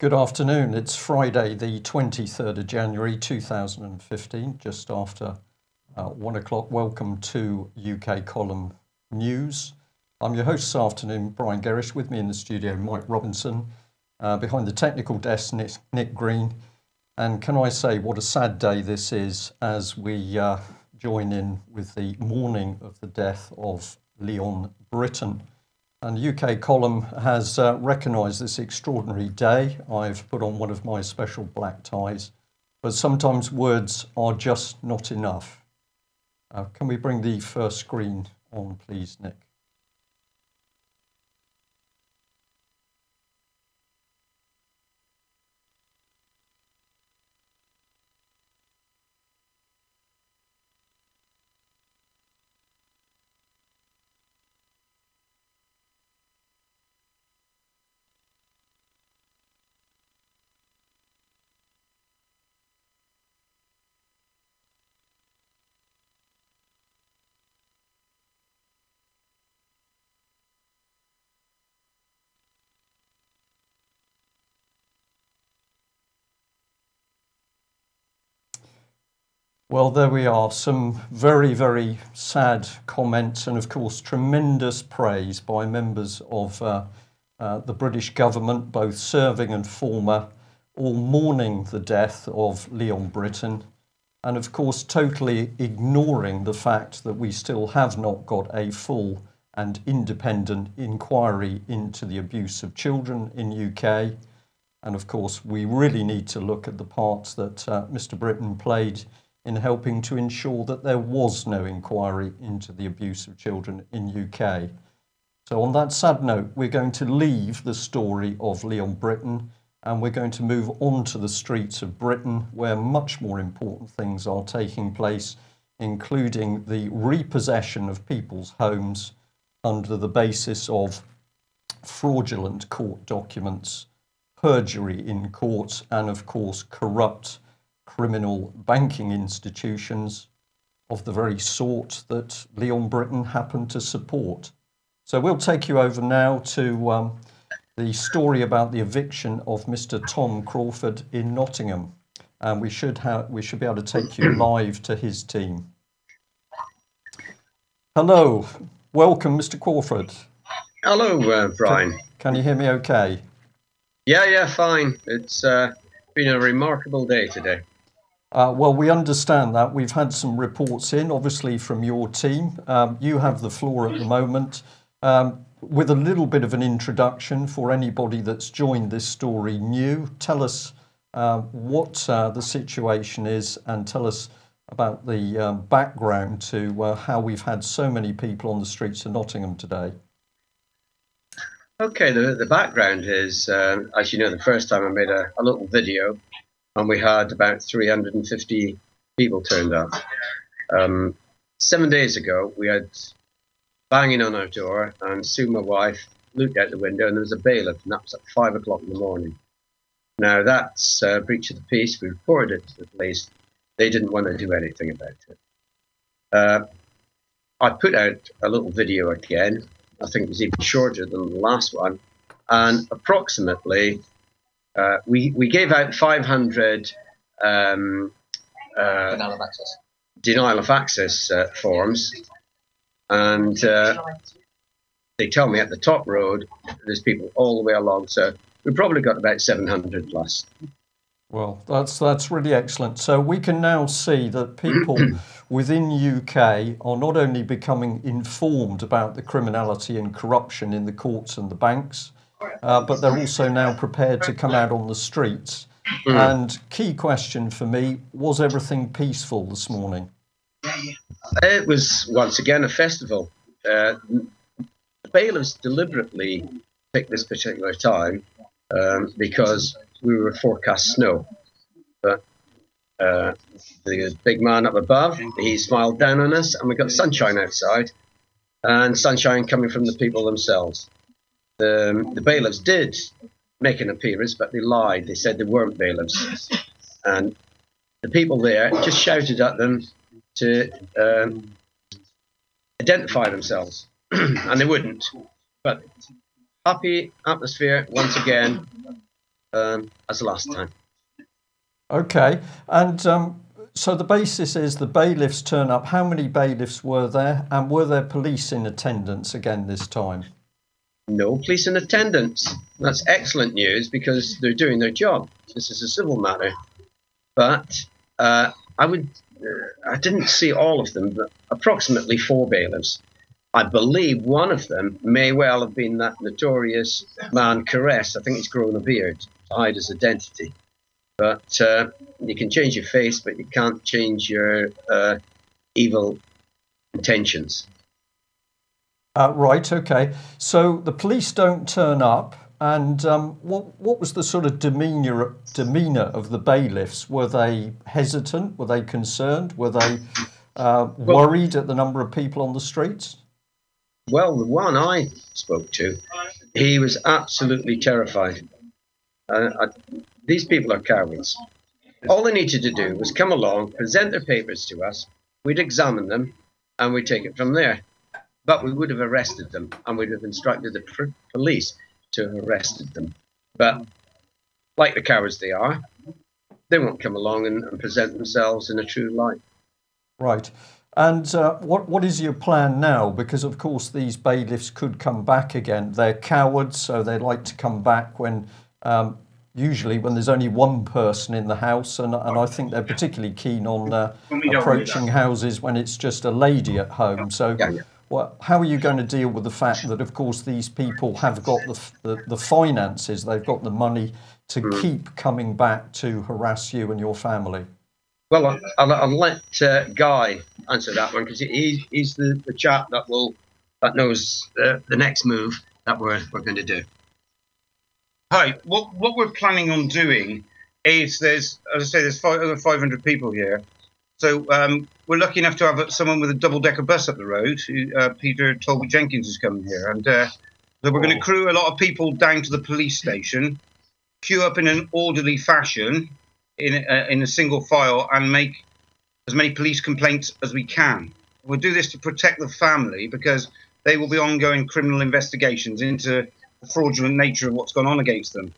Good afternoon. It's Friday, the 23rd of January 2015, just after 1 o'clock. Welcome to UK Column News. I'm your host this afternoon, Brian Gerrish. With me in the studio, Mike Robinson. Behind the technical desk, Nick Green. And can I say what a sad day this is as we join in with the mourning of the death of Leon Brittan. And UK Column has recognised this extraordinary day. I've put on one of my special black ties, but sometimes words are just not enough. Can we bring the first screen on, please, Nick? Well, there we are. Some very, very sad comments and, of course, tremendous praise by members of the British government, both serving and former, all mourning the death of Leon Brittan and, of course, totally ignoring the fact that we still have not got a full and independent inquiry into the abuse of children in UK. And, of course, we really need to look at the parts that Mr. Brittan played in helping to ensure that there was no inquiry into the abuse of children in UK. So on that sad note, we're going to leave the story of Leon Brittan and we're going to move on to the streets of Britain where much more important things are taking place, including the repossession of people's homes under the basis of fraudulent court documents, perjury in court, and of course corrupt criminal banking institutions of the very sort that Leon Brittan happened to support. So we'll take you over now to the story about the eviction of Mr. Tom Crawford in Nottingham. And we should be able to take you live to his team. Hello, welcome, Mr. Crawford. Hello, Brian. Can you hear me okay? Yeah, fine. It's been a remarkable day today. Well, we understand that. We've had some reports in, obviously, from your team. You have the floor at the moment. With a little bit of an introduction for anybody that's joined this story new, tell us what the situation is and tell us about the background to how we've had so many people on the streets of Nottingham today. Okay, the background is, as you know, the first time I made a little video, and we had about 350 people turned up. 7 days ago, we had banging on our door, and Sue, my wife, looked out the window, and there was a bailiff, and that was at 5 o'clock in the morning. Now, that's a breach of the peace. We reported it to the police. They didn't want to do anything about it. I put out a little video again. I think it was even shorter than the last one, and approximately we gave out 500 denial of access forms, and they tell me at the top road there's people all the way along, so we've probably got about 700 plus. Well, that's really excellent. So we can now see that people within UK are not only becoming informed about the criminality and corruption in the courts and the banks, but they're also now prepared to come out on the streets. And key question for me, was everything peaceful this morning? It was once again a festival. The bailiffs deliberately picked this particular time because we were forecast snow. But the big man up above, he smiled down on us, and we got sunshine outside, and sunshine coming from the people themselves. The bailiffs did make an appearance, but they lied. They said they weren't bailiffs. And the people there just shouted at them to identify themselves, and they wouldn't. But happy atmosphere once again. as last time. Okay, and so the basis is the bailiffs turn up. How many bailiffs were there, and were there police in attendance again this time? No police in attendance. That's excellent news because they're doing their job. This is a civil matter. But I didn't see all of them, but approximately 4 bailiffs. I believe one of them may well have been that notorious man Caress. I think he's grown a beard to hide his identity. But you can change your face, but you can't change your evil intentions. Right, okay. So the police don't turn up, and what was the sort of demeanour of the bailiffs? Were they hesitant? Were they concerned? Were they worried at the number of people on the streets? Well, the one I spoke to, he was absolutely terrified. These people are cowards. All they needed to do was come along, present their papers to us, we'd examine them, and we'd take it from there. But we would have arrested them, and we'd have instructed the police to have arrested them. But like the cowards they are, they won't come along and present themselves in a true light. Right. And what is your plan now? Because, of course, these bailiffs could come back again. They're cowards, so they like to come back when usually when there's only one person in the house. And I think they're particularly keen on approaching houses when it's just a lady at home. So how are you going to deal with the fact that, of course, these people have got the finances, they've got the money to keep coming back to harass you and your family? Well, I'll let Guy answer that one because he's the chap that knows the next move that we're going to do. Hi. What we're planning on doing is there's 500 people here, so we're lucky enough to have someone with a double-decker bus up the road. Peter Tolby Jenkins is coming here, and so we're going to crew a lot of people down to the police station, queue up in an orderly fashion, in a single file, and make as many police complaints as we can. We'll do this to protect the family because they will be ongoing criminal investigations into the fraudulent nature of what's gone on against them.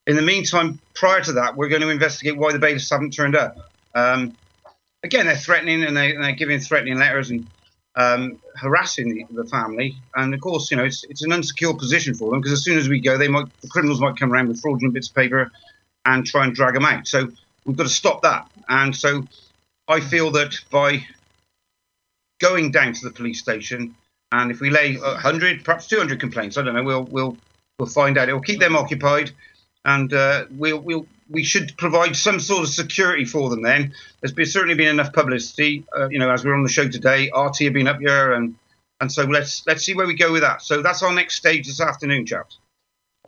In the meantime, prior to that, we're going to investigate why the bailiffs haven't turned up. Again, they're threatening and they're giving threatening letters and harassing the family. And of course, it's an unsecure position for them because as soon as we go, the criminals might come around with fraudulent bits of paper and try and drag them out. So we've got to stop that. And so I feel that by going down to the police station, and if we lay 100, perhaps 200 complaints, I don't know, we'll find out. It will keep them occupied, and we should provide some sort of security for them. Then there's certainly been enough publicity. As we're on the show today, RT have been up here, and so let's see where we go with that. So that's our next stage this afternoon, chaps.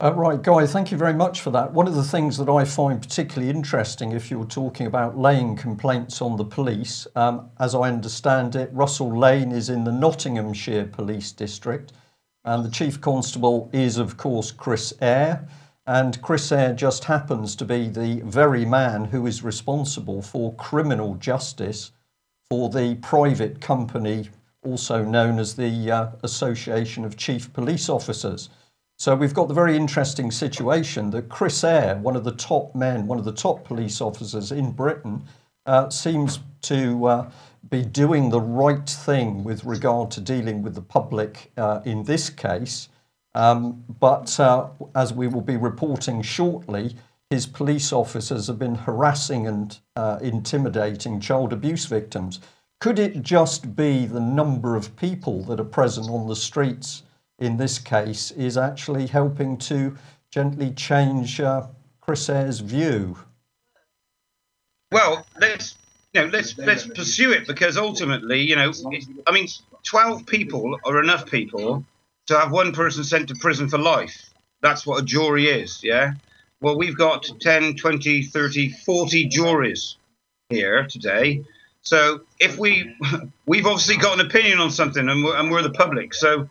Right, Guy, thank you very much for that. One of the things that I find particularly interesting, if you're talking about laying complaints on the police, as I understand it, Russell Lane is in the Nottinghamshire Police District, and the Chief Constable is, of course, Chris Eyre, and Chris Eyre just happens to be the very man who is responsible for criminal justice for the private company, also known as the Association of Chief Police Officers. So we've got the very interesting situation that Chris Eyre, one of the top men, one of the top police officers in Britain, seems to be doing the right thing with regard to dealing with the public in this case. But as we will be reporting shortly, his police officers have been harassing and intimidating child abuse victims. Could it just be the number of people that are present on the streets in this case is actually helping to gently change Chris Eyre's view? Well, let's pursue it because ultimately, 12 people are enough people to have one person sent to prison for life. That's what a jury is, yeah? Well, we've got 10, 20, 30, 40 juries here today. So if we've obviously got an opinion on something and we're the public. So,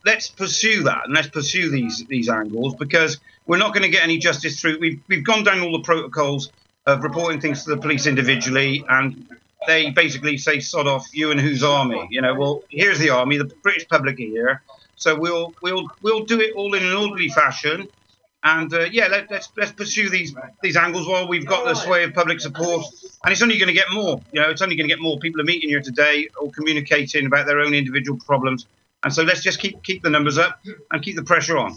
let's pursue that and let's pursue these angles because we're not going to get any justice through. We've gone down all the protocols of reporting things to the police individually, and they basically say, "Sod off, you and whose army?" Well, here's the army, the British public are here, so we'll do it all in an orderly fashion. And yeah, let's pursue these angles while we've got the sway of public support. And it's only going to get more. It's only going to get more. People are meeting here today, or communicating about their own individual problems. And so let's just keep the numbers up and keep the pressure on.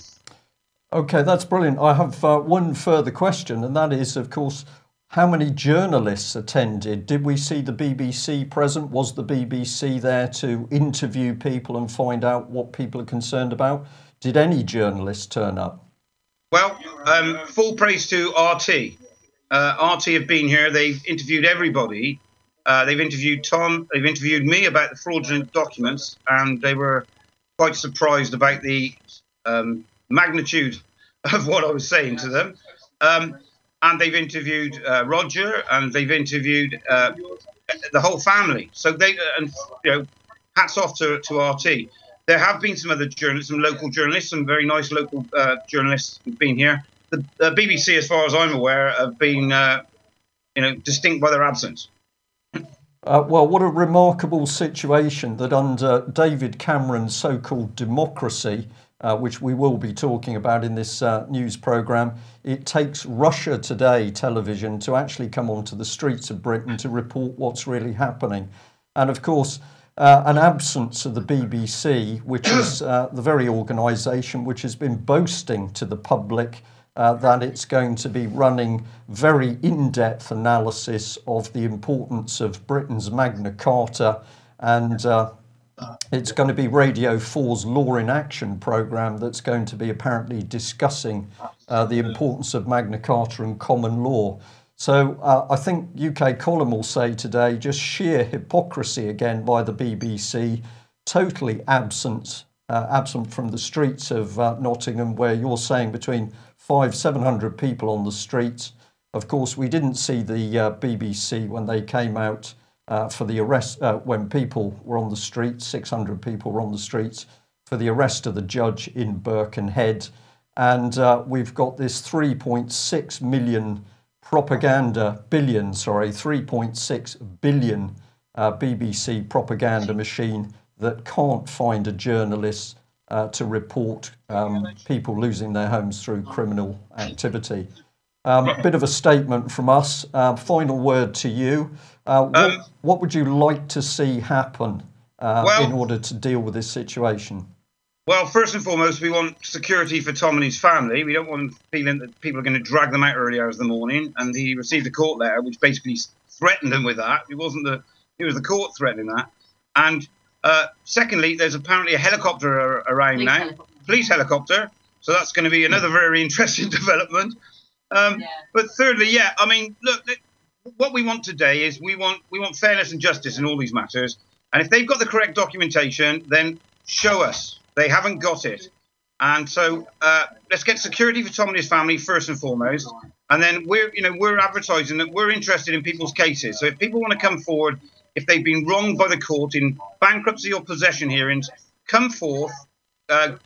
Okay, that's brilliant. I have one further question, and that is, of course, how many journalists attended? Did we see the BBC present? Was the BBC there to interview people and find out what people are concerned about? Did any journalists turn up? Well, full praise to RT. RT have been here. They've interviewed everybody. They've interviewed Tom. They've interviewed me about the fraudulent documents, and they were quite surprised about the magnitude of what I was saying to them. And they've interviewed Roger, and they've interviewed the whole family. So hats off to RT. There have been some other journalists, some local journalists, some very nice local journalists who've been here. The BBC, as far as I'm aware, have been, distinct by their absence. Well, what a remarkable situation that under David Cameron's so-called democracy, which we will be talking about in this news programme, it takes Russia Today television to actually come onto the streets of Britain to report what's really happening. And of course, an absence of the BBC, which is the very organisation which has been boasting to the public that it's going to be running very in-depth analysis of the importance of Britain's Magna Carta, and it's going to be Radio 4's Law in Action programme that's going to be apparently discussing the importance of Magna Carta and common law. So I think UK Column will say today just sheer hypocrisy again by the BBC, totally absent from the streets of Nottingham, where you're saying between 500-700 people on the streets. Of course, we didn't see the BBC when they came out for the arrest, when people were on the streets, 600 people were on the streets for the arrest of the judge in Birkenhead. And we've got this 3.6 billion BBC propaganda machine that can't find a journalist to report people losing their homes through criminal activity. Bit of a statement from us. Final word to you. What would you like to see happen in order to deal with this situation? Well, first and foremost, we want security for Tom and his family. We don't want feeling that people are going to drag them out early hours of the morning. And he received a court letter which basically threatened him with that. It was the court threatening that. And secondly, there's apparently a helicopter around now, police helicopter. So that's going to be another very interesting development. But thirdly, look, what we want today is we want fairness and justice in all these matters. And if they've got the correct documentation, then show us. They haven't got it. And so let's get security for Tom and his family first and foremost. And then we're advertising that we're interested in people's cases. So if people want to come forward, if they've been wronged by the court in bankruptcy or possession hearings, come forth,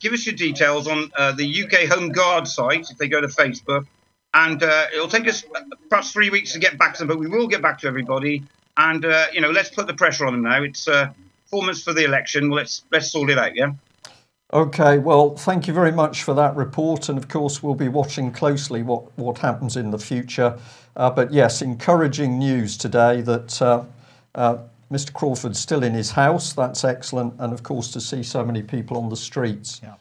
give us your details on the UK Home Guard site if they go to Facebook. And it'll take us perhaps 3 weeks to get back to them, but we will get back to everybody. And, let's put the pressure on them now. It's 4 months for the election. Well, let's sort it out, yeah? Okay, well, thank you very much for that report. And of course, we'll be watching closely what happens in the future. But yes, encouraging news today that Mr. Crawford's still in his house. That's excellent. And of course, to see so many people on the streets. Yeah.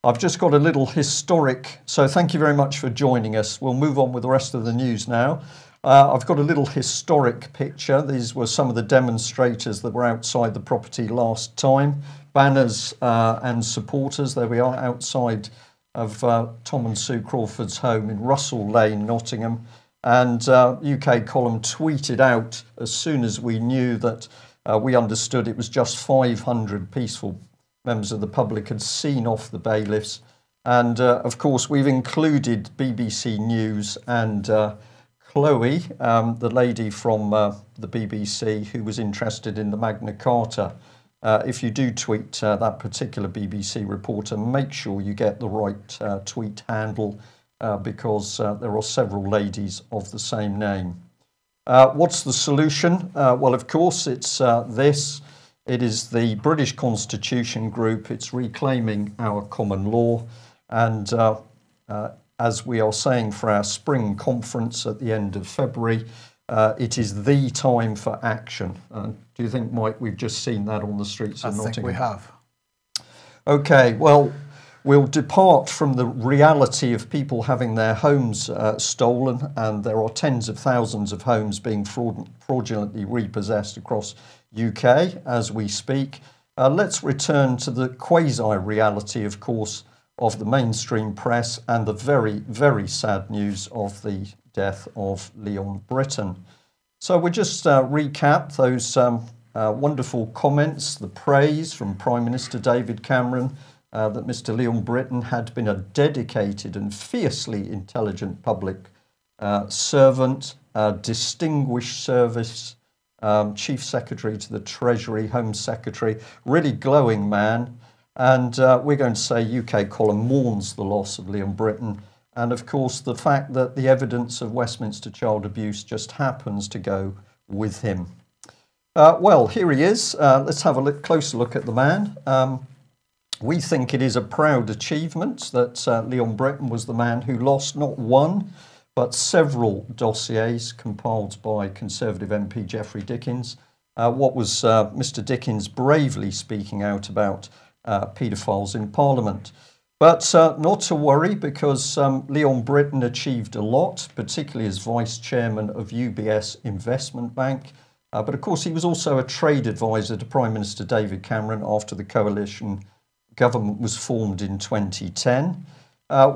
I've just got a little historic. So thank you very much for joining us. We'll move on with the rest of the news now. I've got a little historic picture. These were some of the demonstrators that were outside the property last time. Banners and supporters. There we are outside of Tom and Sue Crawford's home in Russell Lane, Nottingham. And UK Column tweeted out as soon as we knew that we understood it was just 500 peaceful members of the public had seen off the bailiffs. And of course, we've included BBC News and Chloe, the lady from the BBC who was interested in the Magna Carta. If you do tweet that particular BBC reporter, make sure you get the right tweet handle because there are several ladies of the same name. What's the solution? Well, of course, it's this. It is the British Constitution Group. It's reclaiming our common law. And as we are saying for our spring conference at the end of February, it is the time for action. Do you think, Mike, we've just seen that on the streets of Nottingham? I think we have. Okay, well, we'll depart from the reality of people having their homes stolen, and there are tens of thousands of homes being fraudulently repossessed across UK as we speak. Let's return to the quasi-reality, of course, of the mainstream press and the very, very sad news of the death of Leon Brittan. So we'll just recap those wonderful comments, the praise from Prime Minister David Cameron, that Mr. Leon Brittan had been a dedicated and fiercely intelligent public servant, distinguished service, Chief Secretary to the Treasury, Home Secretary, really glowing man. And we're going to say UK column mourns the loss of Leon Brittan. And of course, the fact that the evidence of Westminster child abuse just happens to go with him. Well, here he is. Let's have a closer look at the man. We think it is a proud achievement that Leon Brittan was the man who lost not one, but several dossiers compiled by Conservative MP Geoffrey Dickens. What was Mr. Dickens bravely speaking out about paedophiles in Parliament. But not to worry, because Leon Brittan achieved a lot, particularly as Vice Chairman of UBS Investment Bank. But of course, he was also a trade advisor to Prime Minister David Cameron after the coalition government was formed in 2010.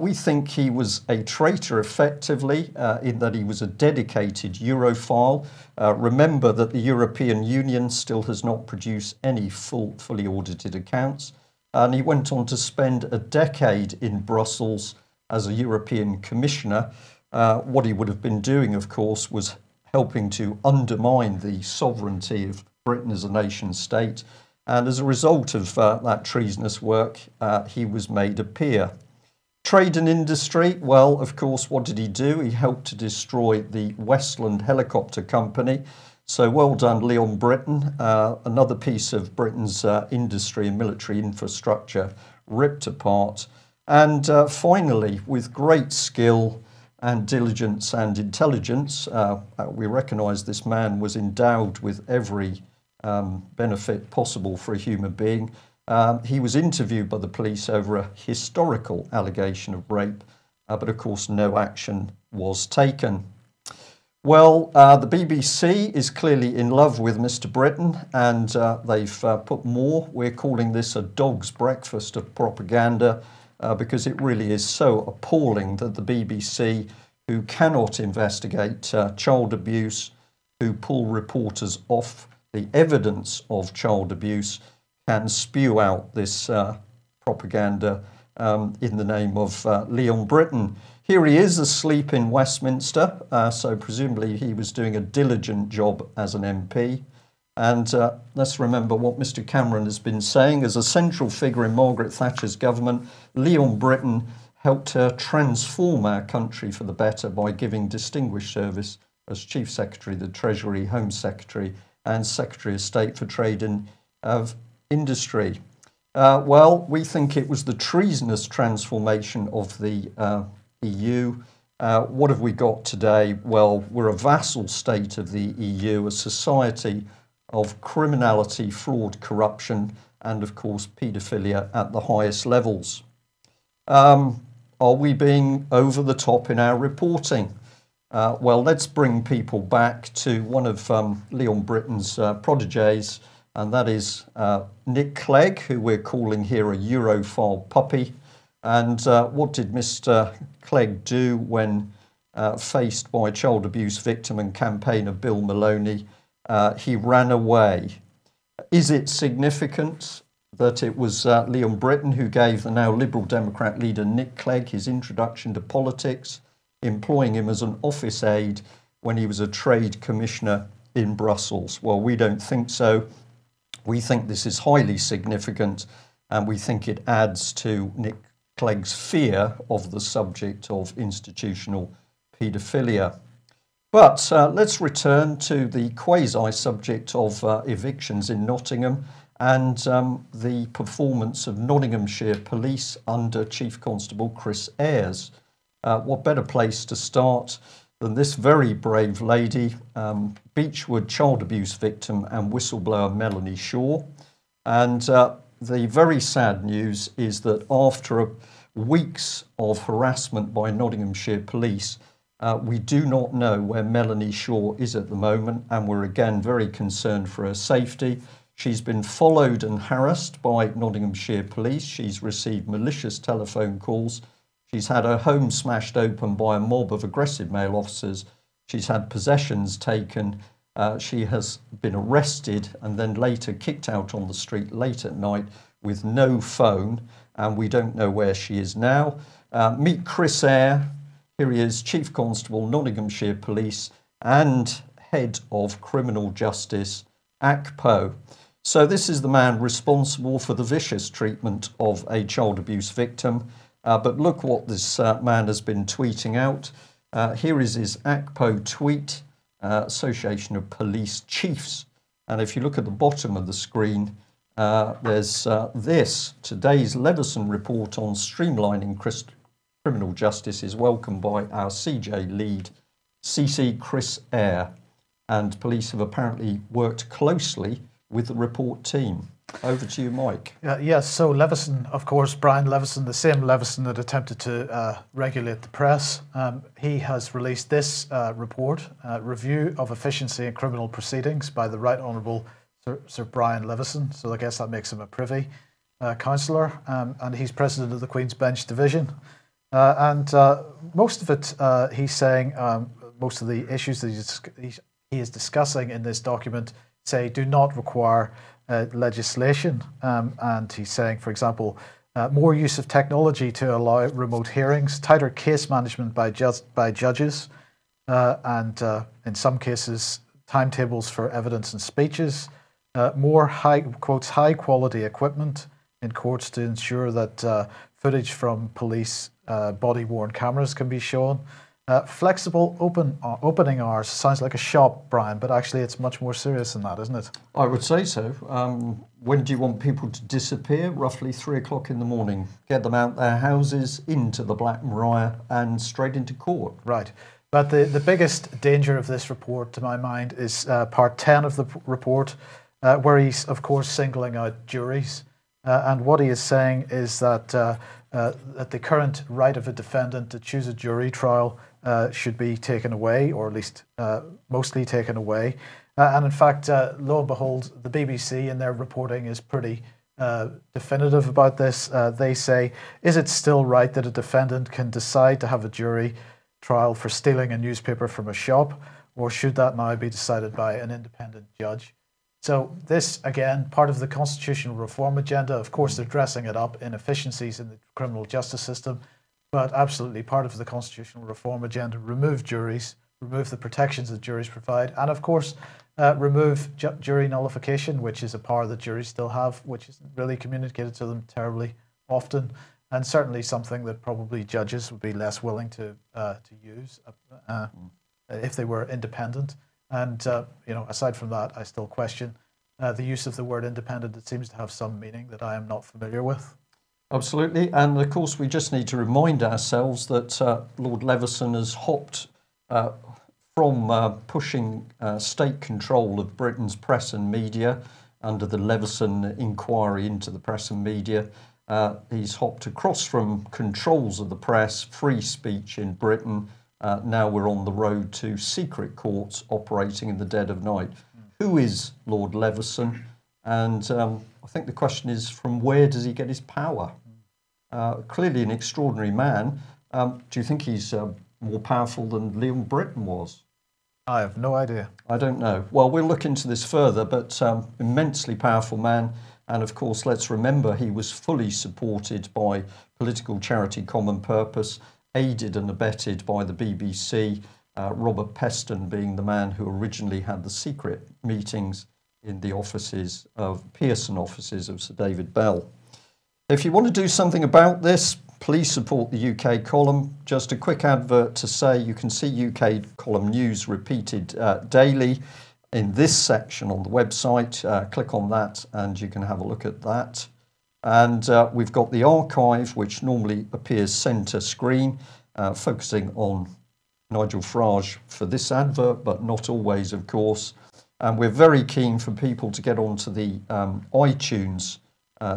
We think he was a traitor effectively in that he was a dedicated Europhile. Remember that the European Union still has not produced any fully audited accounts. And he went on to spend a decade in Brussels as a European Commissioner. What he would have been doing, of course, was helping to undermine the sovereignty of Britain as a nation state. And as a result of that treasonous work, he was made a peer. Trade and industry, well, of course, what did he do? He helped to destroy the Westland Helicopter Company. So well done, Leon Brittan. Another piece of Britain's industry and military infrastructure ripped apart. And finally, with great skill and diligence and intelligence, we recognise this man was endowed with every benefit possible for a human being. He was interviewed by the police over a historical allegation of rape, but of course no action was taken. Well, the BBC is clearly in love with Mr. Brittan, and they've put more. We're calling this a dog's breakfast of propaganda, because it really is so appalling that the BBC, who cannot investigate child abuse, who pull reporters off the evidence of child abuse, can spew out this propaganda in the name of Leon Brittan. Here he is asleep in Westminster, so presumably he was doing a diligent job as an MP. And let's remember what Mr. Cameron has been saying. As a central figure in Margaret Thatcher's government, Leon Brittan helped her transform our country for the better by giving distinguished service as Chief Secretary of the Treasury, Home Secretary, and Secretary of State for Trade and Industry. Well, we think it was the treasonous transformation of the EU. What have we got today? Well, we're a vassal state of the EU, a society of criminality, fraud, corruption, and of course paedophilia at the highest levels. Are we being over the top in our reporting? Well, let's bring people back to one of Leon Brittan's protégés, and that is Nick Clegg, who we're calling here a Europhile puppy. And what did Mr. Clegg do when faced by child abuse victim and campaigner Bill Maloney? He ran away. Is it significant that it was Leon Brittan who gave the now Liberal Democrat leader Nick Clegg his introduction to politics, employing him as an office aide when he was a trade commissioner in Brussels? Well, we don't think so. We think this is highly significant, and we think it adds to Nick Clegg's fear of the subject of institutional paedophilia. But let's return to the quasi-subject of evictions in Nottingham and the performance of Nottinghamshire Police under Chief Constable Chris Ayres. What better place to start than this very brave lady, Beechwood child abuse victim and whistleblower Melanie Shaw. And the very sad news is that after weeks of harassment by Nottinghamshire police, we do not know where Melanie Shaw is at the moment, and we're again very concerned for her safety. She's been followed and harassed by Nottinghamshire police. She's received malicious telephone calls. She's had her home smashed open by a mob of aggressive male officers. She's had possessions taken. She has been arrested and then later kicked out on the street late at night with no phone, and we don't know where she is now. Meet Chris Eyre. Here he is, Chief Constable, Nottinghamshire Police and Head of Criminal Justice, ACPO. So this is the man responsible for the vicious treatment of a child abuse victim. But look what this man has been tweeting out. Here is his ACPO tweet, Association of Police Chiefs. And if you look at the bottom of the screen, there's this. Today's Leveson report on streamlining criminal justice is welcomed by our CJ lead, CC Chris Eyre. And police have apparently worked closely with the report team. Over to you, Mike. Yes, so Leveson, of course, Brian Leveson, the same Leveson that attempted to regulate the press, he has released this report, Review of Efficiency in Criminal Proceedings by the Right Honourable Sir Brian Leveson. So I guess that makes him a Privy Councillor, and he's President of the Queen's Bench Division. And most of it, he's saying, most of the issues that he is discussing in this document, say, do not require legislation, and he's saying, for example, more use of technology to allow remote hearings, tighter case management by judges, and in some cases timetables for evidence and speeches, more high quality equipment in courts to ensure that footage from police body worn cameras can be shown. Flexible opening hours sounds like a shop, Brian, but actually it's much more serious than that, isn't it? I would say so. When do you want people to disappear? Roughly 3 o'clock in the morning. Get them out their houses, into the Black Maria and straight into court. Right. But the biggest danger of this report, to my mind, is part 10 of the report, where he's, of course, singling out juries. And what he is saying is that the current right of a defendant to choose a jury trial should be taken away, or at least mostly taken away. And in fact, lo and behold, the BBC in their reporting is pretty definitive about this. They say, is it still right that a defendant can decide to have a jury trial for stealing a newspaper from a shop, or should that now be decided by an independent judge? So this, again, part of the constitutional reform agenda. Of course, they're dressing it up, inefficiencies in the criminal justice system, but absolutely part of the constitutional reform agenda. Remove juries, remove the protections that juries provide, and of course, remove jury nullification, which is a power that juries still have, which isn't really communicated to them terribly often, and certainly something that probably judges would be less willing to use if they were independent. And aside from that, I still question the use of the word independent. It seems to have some meaning that I am not familiar with. Absolutely, and of course we just need to remind ourselves that Lord Leveson has hopped from pushing state control of Britain's press and media under the Leveson inquiry into the press and media. He's hopped across from controls of the press, free speech in Britain. Now we're on the road to secret courts operating in the dead of night. Who is Lord Leveson? And I think the question is, from where does he get his power? Clearly an extraordinary man. Do you think he's more powerful than Leon Brittan was? I have no idea. I don't know. Well, we'll look into this further, but immensely powerful man. And of course, let's remember he was fully supported by political charity Common Purpose, aided and abetted by the BBC, Robert Peston being the man who originally had the secret meetings in the offices of Pearson offices of Sir David Bell. If you want to do something about this, please support the UK column. Just a quick advert to say you can see UK column news repeated daily in this section on the website. Click on that and you can have a look at that. And we've got the archive, which normally appears centre screen. focusing on Nigel Farage for this advert, but not always, of course. And we're very keen for people to get onto the iTunes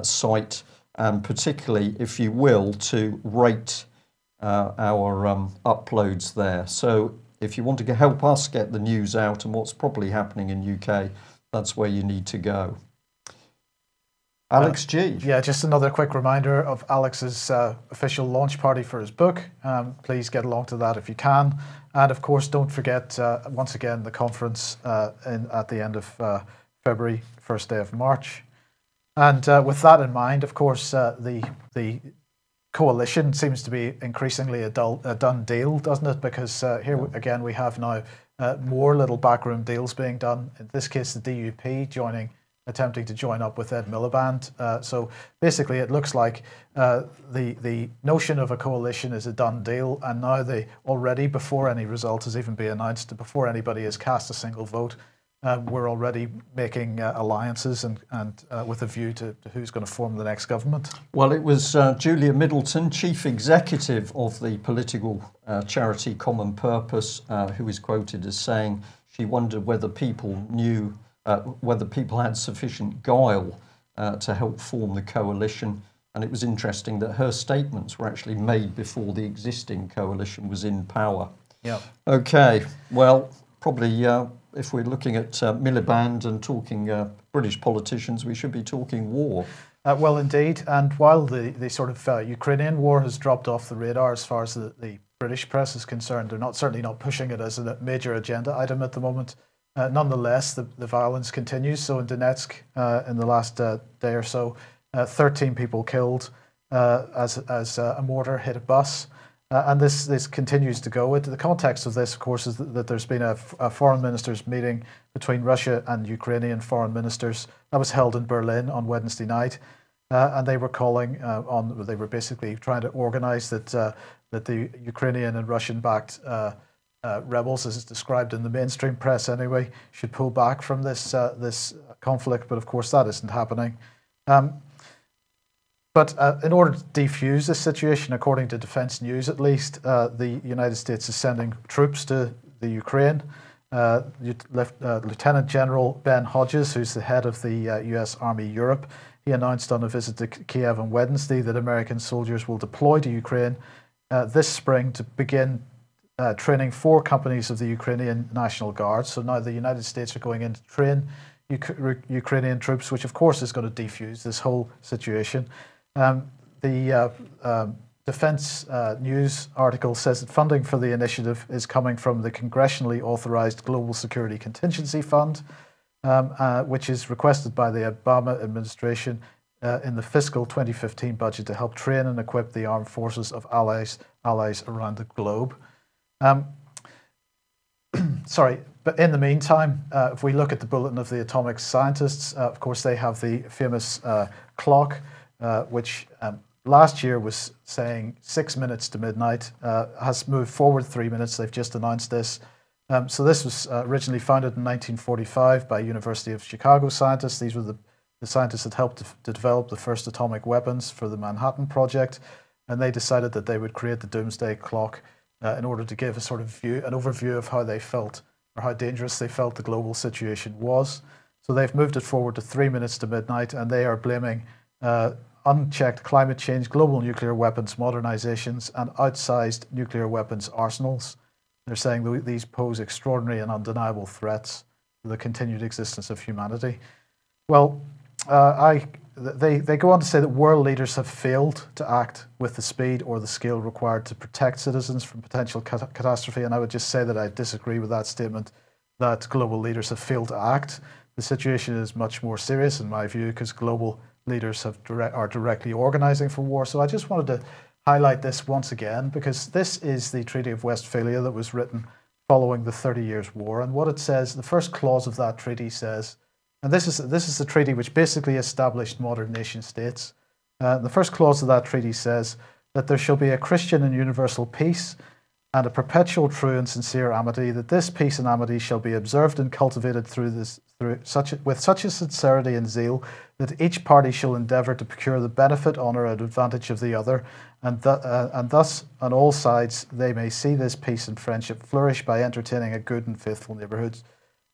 site, and particularly, if you will, to rate our uploads there. So if you want to help us get the news out and what's probably happening in UK, that's where you need to go. Alex G. Yeah, just another quick reminder of Alex's official launch party for his book. Please get along to that if you can. And of course, don't forget, once again, the conference at the end of February, first day of March. And with that in mind, of course, the coalition seems to be increasingly a done deal, doesn't it? Because here again, we have now more little backroom deals being done. In this case, the DUP attempting to join up with Ed Miliband. So basically, it looks like the notion of a coalition is a done deal, and now already, before any result has even been announced, before anybody has cast a single vote, we're already making alliances and with a view to who's going to form the next government. Well, it was Julia Middleton, Chief Executive of the political charity Common Purpose, who is quoted as saying she wondered whether people knew whether people had sufficient guile to help form the coalition. And it was interesting that her statements were actually made before the existing coalition was in power. Yeah. Okay, well, probably if we're looking at Miliband and talking British politicians, we should be talking war. Well, indeed. And while the sort of Ukrainian war has dropped off the radar as far as the British press is concerned, they're certainly not pushing it as a major agenda item at the moment. Nonetheless, the violence continues. So in Donetsk, in the last day or so, 13 people killed as a mortar hit a bus. And this continues to go. The context of this, of course, is that there's been a foreign ministers meeting between Russia and Ukrainian foreign ministers that was held in Berlin on Wednesday night. And they were calling they were basically trying to organize that the Ukrainian and Russian-backed rebels, as it's described in the mainstream press anyway, should pull back from this conflict. But of course, that isn't happening. But in order to defuse this situation, according to Defense News at least, the United States is sending troops to the Ukraine. Lieutenant General Ben Hodges, who's the head of the US Army Europe, he announced on a visit to Kiev on Wednesday that American soldiers will deploy to Ukraine this spring to begin training 4 companies of the Ukrainian National Guard. So now the United States are going in to train Ukrainian troops, which of course is going to defuse this whole situation. The Defense News article says that funding for the initiative is coming from the congressionally authorized Global Security Contingency Fund, which is requested by the Obama administration in the fiscal 2015 budget to help train and equip the armed forces of allies around the globe. Sorry, but in the meantime, if we look at the Bulletin of the Atomic Scientists, of course they have the famous clock, which last year was saying 6 minutes to midnight, has moved forward 3 minutes. They've just announced this. So this was originally founded in 1945 by University of Chicago scientists. These were the scientists that helped to develop the first atomic weapons for the Manhattan Project, and they decided that they would create the Doomsday Clock in order to give a sort of an overview of how they felt, or how dangerous they felt the global situation was. So they've moved it forward to 3 minutes to midnight, and they are blaming unchecked climate change, global nuclear weapons modernizations, and outsized nuclear weapons arsenals. They're saying these pose extraordinary and undeniable threats to the continued existence of humanity. Well, they go on to say that world leaders have failed to act with the speed or the scale required to protect citizens from potential catastrophe. And I would just say that I disagree with that statement, that global leaders have failed to act. The situation is much more serious in my view, because global leaders are directly organizing for war. So I just wanted to highlight this once again, because this is the Treaty of Westphalia that was written following the 30 Years' War. And what it says, the first clause of that treaty says, and this is the treaty which basically established modern nation states. The first clause of that treaty says that there shall be a Christian and universal peace, and a perpetual true and sincere amity, that this peace and amity shall be observed and cultivated with such a sincerity and zeal that each party shall endeavour to procure the benefit, honour, and advantage of the other, and thus on all sides they may see this peace and friendship flourish by entertaining a good and faithful neighbourhood.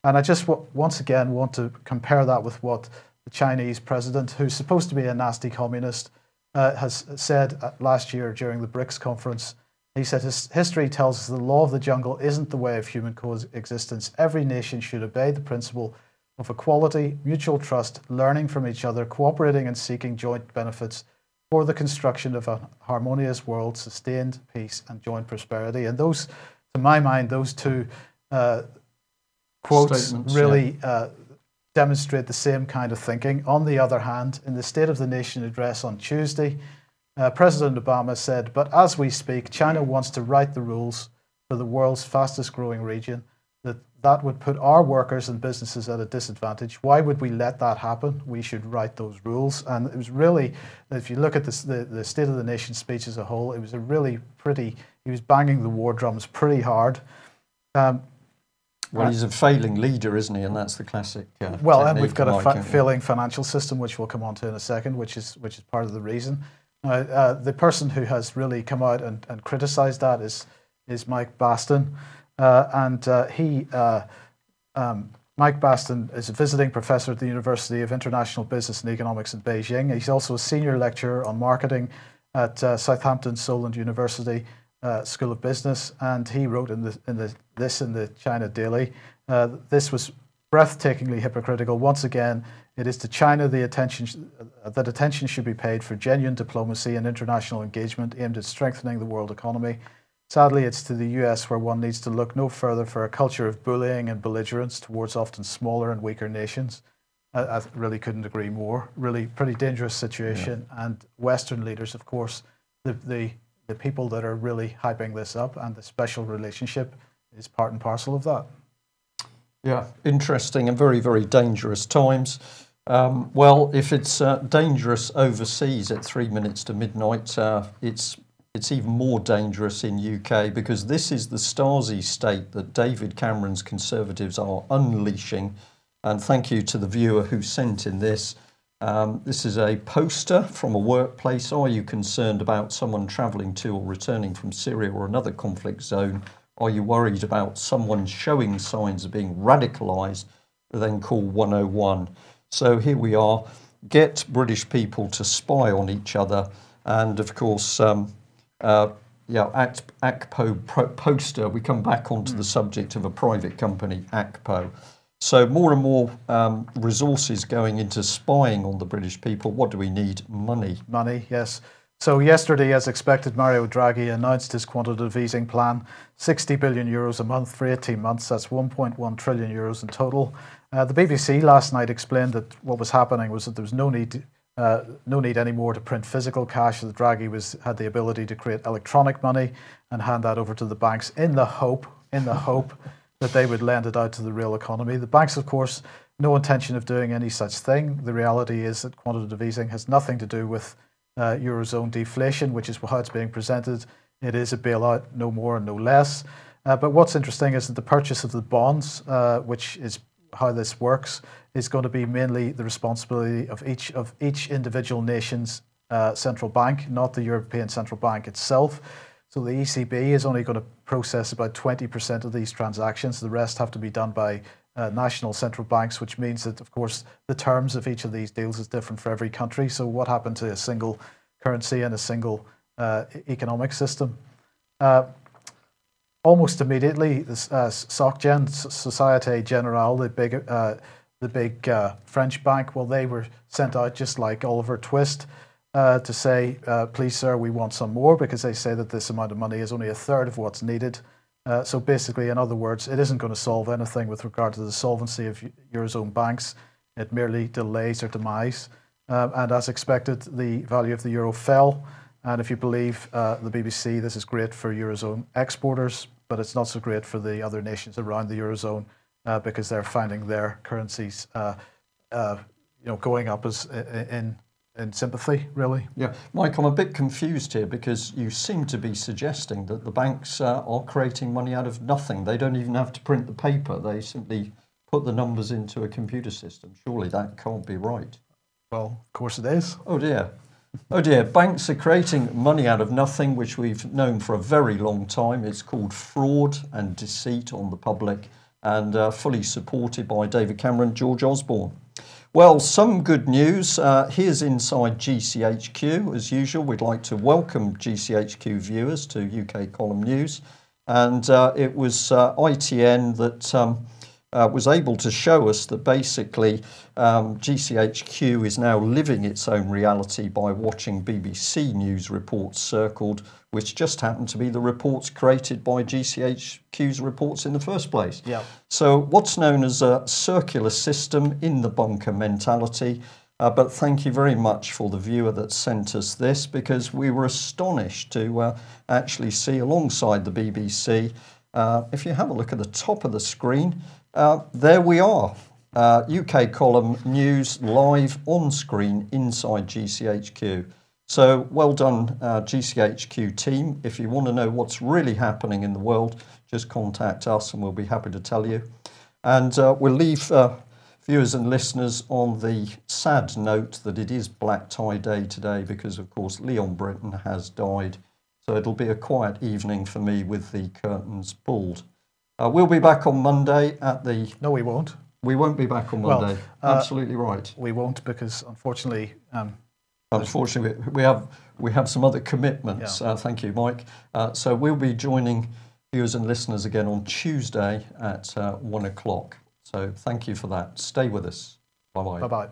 And I just once again want to compare that with what the Chinese president, who's supposed to be a nasty communist, has said last year during the BRICS conference. He said, history tells us the law of the jungle isn't the way of human coexistence. Every nation should obey the principle of equality, mutual trust, learning from each other, cooperating and seeking joint benefits for the construction of a harmonious world, sustained peace and joint prosperity. And those, to my mind, those two quotes really demonstrate the same kind of thinking. On the other hand, in the State of the Nation address on Tuesday, President Obama said, but as we speak, China wants to write the rules for the world's fastest growing region, that would put our workers and businesses at a disadvantage. Why would we let that happen? We should write those rules. And it was really, if you look at the State of the Nation speech as a whole, it was a really pretty, he was banging the war drums pretty hard. Well, he's a failing leader, isn't he? And that's the classic. Well, and we've got a failing financial system, which we'll come on to in a second, which is part of the reason. The person who has really come out and criticised that is Mike Baston, Mike Baston is a visiting professor at the University of International Business and Economics in Beijing. He's also a senior lecturer on marketing at Southampton Solent University School of Business, and he wrote in the China Daily. This was breathtakingly hypocritical. Once again, it is to China that attention should be paid for genuine diplomacy and international engagement aimed at strengthening the world economy. Sadly, it's to the US where one needs to look no further for a culture of bullying and belligerence towards often smaller and weaker nations. I really couldn't agree more. Really pretty dangerous situation. Yeah. And Western leaders, of course, the people that are really hyping this up, and the special relationship is part and parcel of that. Yeah, interesting and very, very dangerous times. Well, if it's dangerous overseas at 3 minutes to midnight, it's even more dangerous in UK, because this is the Stasi state that David Cameron's Conservatives are unleashing. And thank you to the viewer who sent in this. This is a poster from a workplace. Are you concerned about someone travelling to or returning from Syria or another conflict zone? Are you worried about someone showing signs of being radicalised? Then call 101. So here we are. Get British people to spy on each other. And of course, ACPO poster. We come back onto the subject of a private company, ACPO. So more and more resources going into spying on the British people. What do we need? Money. Money, yes. So yesterday, as expected, Mario Draghi announced his quantitative easing plan, 60 billion euros a month for 18 months. That's 1.1 trillion euros in total. The BBC last night explained that what was happening was that there was no need anymore to print physical cash. That Draghi had the ability to create electronic money and hand that over to the banks in the hope that they would lend it out to the real economy. The banks, of course, no intention of doing any such thing. The reality is that quantitative easing has nothing to do with Eurozone deflation, which is how it's being presented. It is a bailout, no more and no less. But what's interesting is that the purchase of the bonds, which is how this works, is going to be mainly the responsibility of each individual nation's central bank, not the European Central Bank itself. So the ECB is only going to process about 20% of these transactions. The rest have to be done by national central banks, which means that, of course, the terms of each of these deals is different for every country. So what happened to a single currency and a single economic system? Almost immediately, SocGen, Societe Generale, the big French bank, well, they were sent out just like Oliver Twist to say, please, sir, we want some more, because they say that this amount of money is only a third of what's needed. So basically, in other words, it isn't going to solve anything with regard to the solvency of Eurozone banks. It merely delays their demise. And as expected, the value of the euro fell. And if you believe the BBC, this is great for Eurozone exporters, but it's not so great for the other nations around the Eurozone because they're finding their currencies going up as in in sympathy, really. Yeah, Mike, I'm a bit confused here because you seem to be suggesting that the banks are creating money out of nothing. They don't even have to print the paper. They simply put the numbers into a computer system. Surely that can't be right. Well, of course it is. Oh dear. Oh dear. Banks are creating money out of nothing, which we've known for a very long time. It's called fraud and deceit on the public, and fully supported by David Cameron, George Osborne. Well, some good news. Here's inside GCHQ. As usual, we'd like to welcome GCHQ viewers to UK Column News. And it was ITN that was able to show us that basically GCHQ is now living its own reality by watching BBC News reports circled, which just happened to be the reports created by GCHQ's reports in the first place. Yeah. So what's known as a circular system in the bunker mentality. But thank you very much for the viewer that sent us this, because we were astonished to actually see alongside the BBC, if you have a look at the top of the screen, there we are. UK Column News live on screen inside GCHQ. So well done, GCHQ team. If you want to know what's really happening in the world, just contact us and we'll be happy to tell you. And we'll leave viewers and listeners on the sad note that it is Black Tie Day today because, of course, Leon Brittan has died. So it'll be a quiet evening for me with the curtains pulled. We'll be back on Monday at the... No, we won't. We won't be back on Monday. Absolutely right. We won't because, unfortunately... Unfortunately, we have some other commitments. Yeah. Thank you, Mike. So we'll be joining viewers and listeners again on Tuesday at 1 o'clock. So thank you for that. Stay with us. Bye-bye. Bye-bye.